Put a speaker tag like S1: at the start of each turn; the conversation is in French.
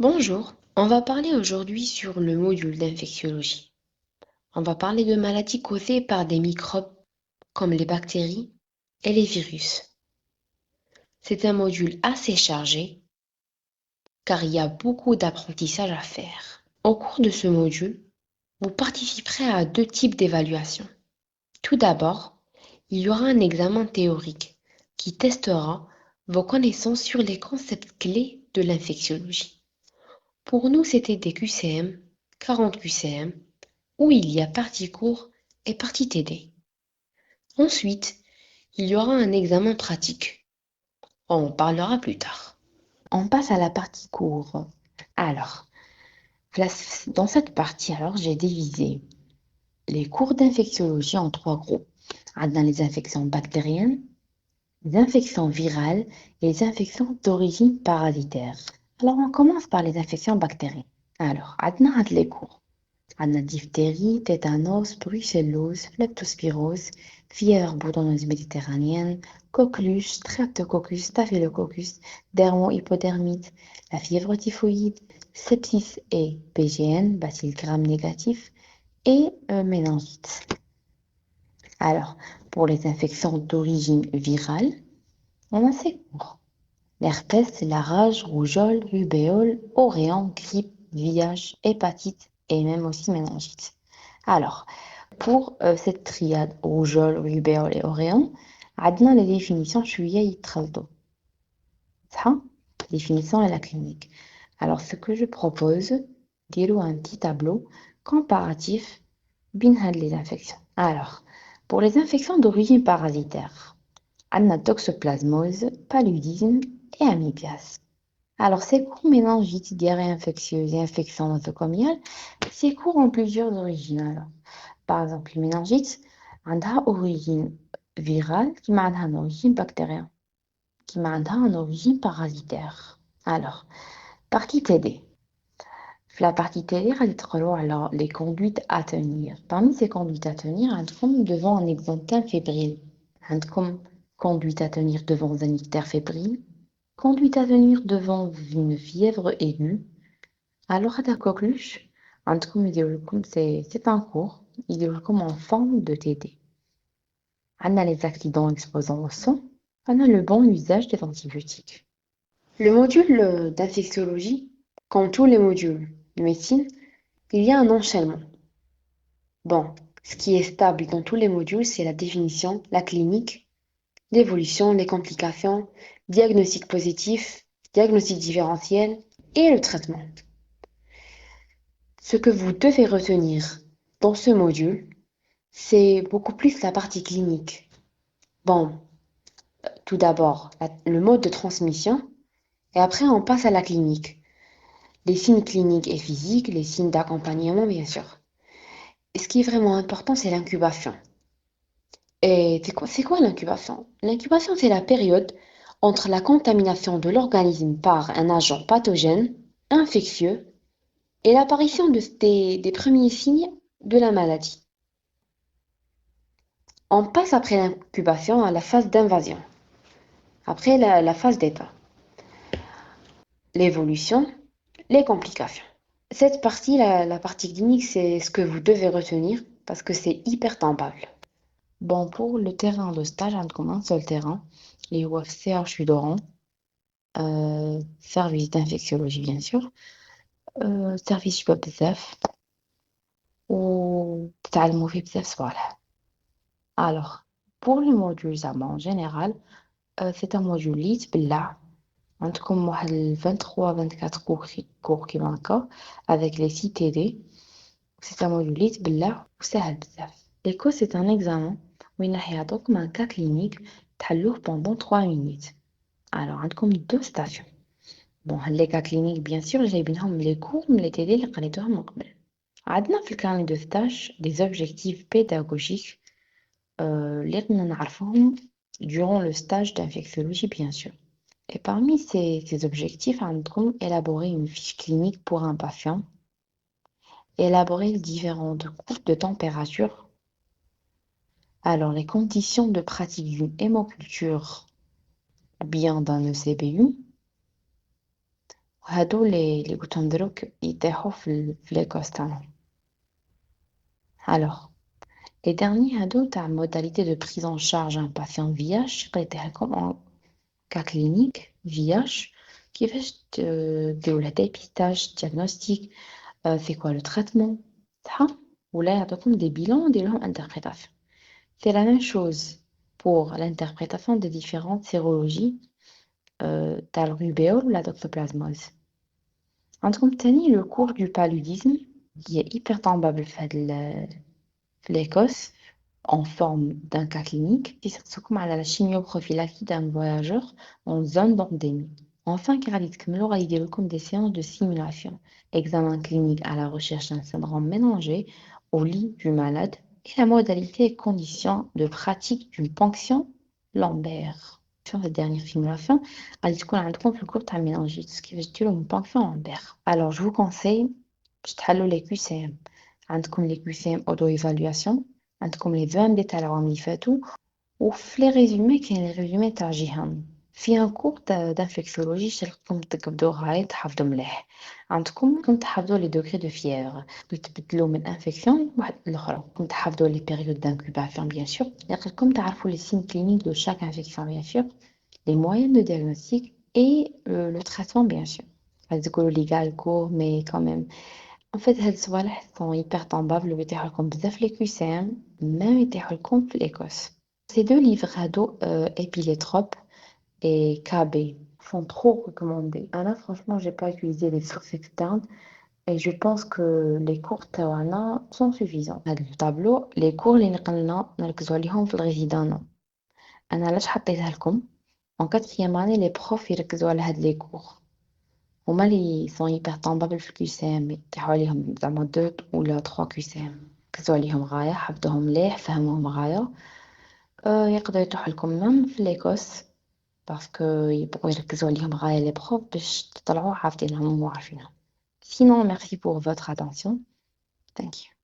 S1: Bonjour, on va parler aujourd'hui sur le module d'infectiologie. On va parler de maladies causées par des microbes comme les bactéries et les virus. C'est un module assez chargé car il y a beaucoup d'apprentissage à faire. Au cours de ce module, vous participerez à deux types d'évaluations. Tout d'abord, il y aura un examen théorique qui testera vos connaissances sur les concepts clés de l'infectiologie. Pour nous, c'était des QCM, 40 QCM, où il y a partie cours et partie TD. Ensuite, il y aura un examen pratique. On en parlera plus tard. On passe à la partie cours. Alors, dans cette partie, j'ai divisé les cours d'infectiologie en trois groupes. Dans les infections bactériennes, les infections virales et les infections d'origine parasitaire. Alors, on commence par les infections bactériennes. Alors, عندنا les cours. عندنا diphtérie, tétanos, brucellose, leptospirose, fièvre bourdonneuse méditerranéenne, coqueluche, streptococcus, staphylococcus, dermo-hypodermite, la fièvre typhoïde, sepsis et PGN, bacille gram négatif, et méningite. Alors, pour les infections d'origine virale, on a ces cours. L'herpès, la rage, rougeole, rubéole, auréon, grippe, VIH, hépatite et même aussi méningite. Alors, pour cette triade rougeole, rubéole et auréon, عندنا les définitions شوية يتخلطوا. صح؟ Définition et la clinique. Alors, ce que je propose, ديروا un petit tableau comparatif بين هاد les infections. Alors, pour les infections d'origine parasitaire, عندنا toxoplasmose, paludisme et amibias. Alors, ces cours méningite, diarrhée infectieuse et infection nosocomiale, c'est cours en plusieurs origines. Alors, par exemple, les méningites, عندها origine virale, qui m'a une origine bactérienne, qui m'a une origine parasitaire. Alors, partie TD. La partie TD, alors les conduites à tenir. Parmi ces conduites à tenir, عندكم devant un exantème fébrile. عندكم conduite à tenir devant un ictère fébrile. Conduite à tenir devant une fièvre aiguë. Alors, à la coqueluche, c'est un cours, il est comme en forme de TD. On a les accidents exposant au sang, on a le bon usage des antibiotiques. Le module d'infectiologie, comme tous les modules de médecine, il y a un enchaînement. Bon, ce qui est stable dans tous les modules, c'est la définition, la clinique, l'évolution, les complications, diagnostic positif, diagnostic différentiel et le traitement. Ce que vous devez retenir dans ce module, c'est beaucoup plus la partie clinique. Bon, tout d'abord, le mode de transmission, et après on passe à la clinique. Les signes cliniques et physiques, les signes d'accompagnement, bien sûr. Et ce qui est vraiment important, c'est l'incubation. Et c'est quoi l'incubation? L'incubation, c'est la période entre la contamination de l'organisme par un agent pathogène, infectieux, et l'apparition des premiers signes de la maladie. On passe après l'incubation à la phase d'invasion, après la phase d'état, l'évolution, les complications. Cette partie, la partie clinique, c'est ce que vous devez retenir parce que c'est hyper tempable. Bon, pour le terrain de stage, عندكم un seul terrain, اللي هو في CHU d'Oran, service d'infectiologie bien sûr, service شباب بزاف وتتعلموا فيه بزاف صوالح. Alors, pour le module زعما en général, c'est un module اللي يتبلع. عندكم واحد 23-24 cours كيما هكا avec les 6 TD. C'est un module اللي يتبلع وسهل بزاف. L'éco, c'est un examen وين راح يعطوكم un cas clinique تحلوه pendant 3 minutes. Alors, عندكم deux stations. Bon, les cas cliniques, bien sûr, جايبينهم les cours من les TD اللي قريتوهم من قبل. عندنا في الكارني de stage des objectifs pédagogiques اللي قدنا نعرفوهم durant le stage d'infectiologie, bien sûr. Et parmi ces objectifs, عندكم élaborer une fiche clinique pour un patient, élaborer différentes coupes de température. Alors, les conditions de pratique d'une hémoculture ou bien d'un ECBU, وهادو اللي قلتهم دروك يطيحوا في ليكوس تاعنا. alors les derniers هادو تاع modalité de prise en charge un patient VIH قريتها لكم en cas clinique VIH كيفاش ديروا له dépistage diagnostic. C'est quoi le traitement صح ولا يعطوكم des bilans وديروا لهم interprétation. C'est la même chose pour l'interprétation des différentes sérologies تاع الرubéole ou la toxoplasmose. عندكم تاني le cours du paludisme qui est hyper tombable في l'Écosse en forme d'un cas clinique كيسقسوكم على la chimioprophylaxie d'un voyageur en zone d'endémie. Enfin كي غادي تكملوا غادي يديروا لكم des séances de simulation, examen clinique à la recherche d'un syndrome mélangé au lit du malade et la modalité et conditions de pratique d'une ponction lombaire. Sur cette dernière simulation غادي تكون عندكم في الكور تاع méningite كيفاش ديروا une ponction lombaire. Alors je vous conseille باش تحلوا les QCM عندكم les QCM auto-évaluation عندكم les 20 تاع العوام اللي فاتوا وفي لي ريزومي كاين لي ريزومي تاع جيهان في ان كور دانفكسيولوجي شارككم تقبدوا غاية تحفظوا مليح عندكم كنت تحفظوا لي دوغري دو فيèvre تبدلوا من انفكسيون واحد الاخرى كنت تحفظوا لي بيريود دانكوباسيون بيان سور يقلكم تعرفوا لي سين كلينيك دو شاك انفكسيون بيان سور les moyens de diagnostic et le traitement bien sûr غادي تقولوا لي كاع الكور mais quand même en fait هاد الصوالح sont hyper tombables ويطيحوا لكم بزاف لي QCM même يطيحوا لكم في الإيكوس. Ces deux livres ados, Épilétrope et KB, sont trop recommandés. Ah là, franchement, j'ai pas utilisé les sources externes et je pense que les cours تاعنا sont suffisants. هاد التابلو les cours اللي نقلنا نركزوا عليهم في الريزيدانا. أنا علاش حطيتها لكم؟ En quatrième année, les profs يركزوا على هاد les cours. هما اللي sont hyper tombables في QCM يطيحوا عليهم زعما 2 ولا 3 QCM. ركزوا عليهم غاية حفظوهم مليح فهموهم غاية. يقدروا يطيحوا لكم مام في الإيكوس باسكو يبقوا يركزوا عليهم غاية لي بروف باش تطلعوا حافظينهم وعارفينهم. Sinon, merci pour votre attention. Thank you.